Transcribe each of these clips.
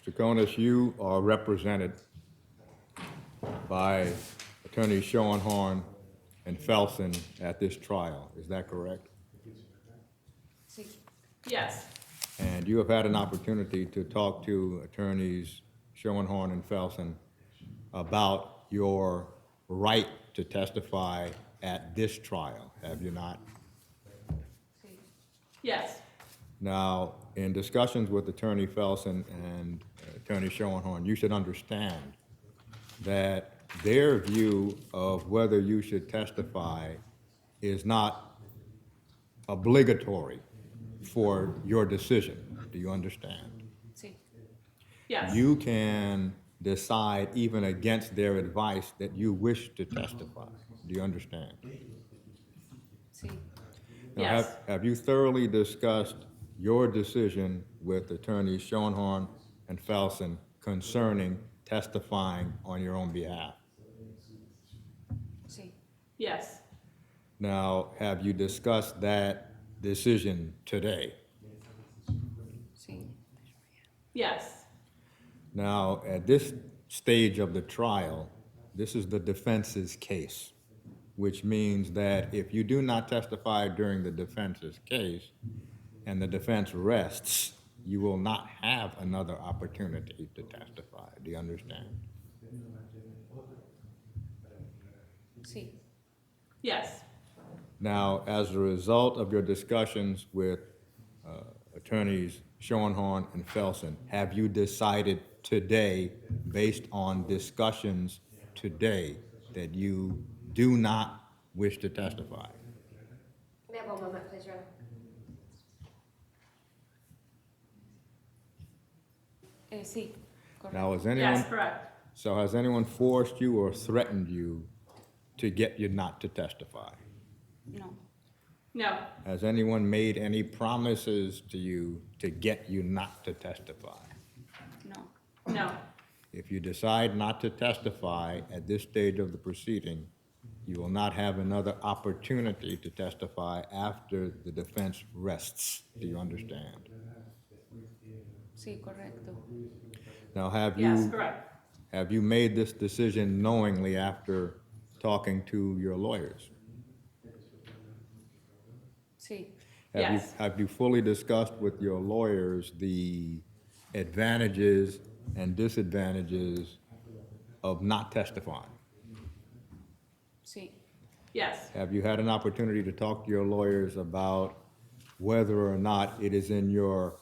Mr. Troconis, you are represented by attorneys Schoenhorn and Felsen at this trial. Is that correct? Yes. And you have had an opportunity to talk to attorneys Schoenhorn and Felsen about your right to testify at this trial, have you not? Yes. Now, in discussions with Attorney Felsen and Attorney Schoenhorn, you should understand that their view of whether you should testify is not obligatory for your decision. Do you understand? Yes. You can decide even against their advice that you wish to testify. Do you understand? Now, Yes. have you thoroughly discussed your decision with attorneys Schoenhorn and Felsen concerning testifying on your own behalf? Yes. Now, have you discussed that decision today? Yes. Now, at this stage of the trial, this is the defense's case, which means that if you do not testify during the defense's case and the defense rests, you will not have another opportunity to testify. Do you understand? Yes. Now, as a result of your discussions with attorneys Schoenhorn and Felsen, have you decided today, based on discussions today, that you do not wish to testify? May I have 1 moment, please, Your Honor? Sí, correcto. Now, has anyone, Yes, correct. so has anyone forced you or threatened you to get you not to testify? No, No. Has anyone made any promises to you to get you not to testify? no, No. If you decide not to testify at this stage of the proceeding, you will not have another opportunity to testify after the defense rests. Do you understand? sí, correcto. Now, Yes, correct. have you made this decision knowingly after talking to your lawyers? Sí, Yes. Have you fully discussed with your lawyers the advantages and disadvantages of not testifying? sí, Yes. Have you had an opportunity to talk to your lawyers about whether or not it is in your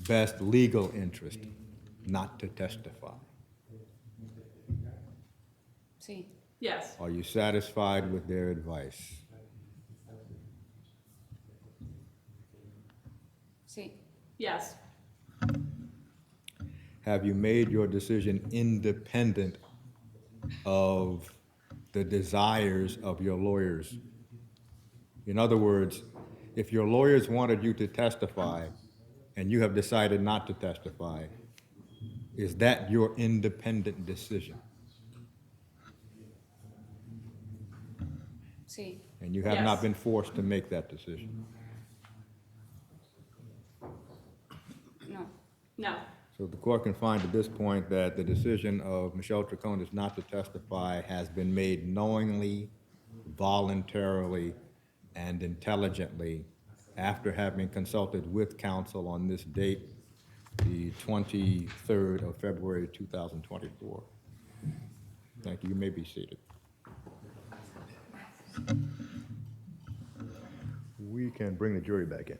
best legal interest not to testify? sí, Yes. Are you satisfied with their advice? sí, Yes. Have you made your decision independent of the desires of your lawyers? In other words, if your lawyers wanted you to testify and you have decided not to testify, is that your independent decision? sí, And you have Yes. not been forced to make that decision? no, No. So the court can find at this point that the decision of Michelle Troconis not to testify has been made knowingly, voluntarily, and intelligently after having consulted with counsel on this date, the 23rd of February, 2024. Thank you. You may be seated. We can bring the jury back in.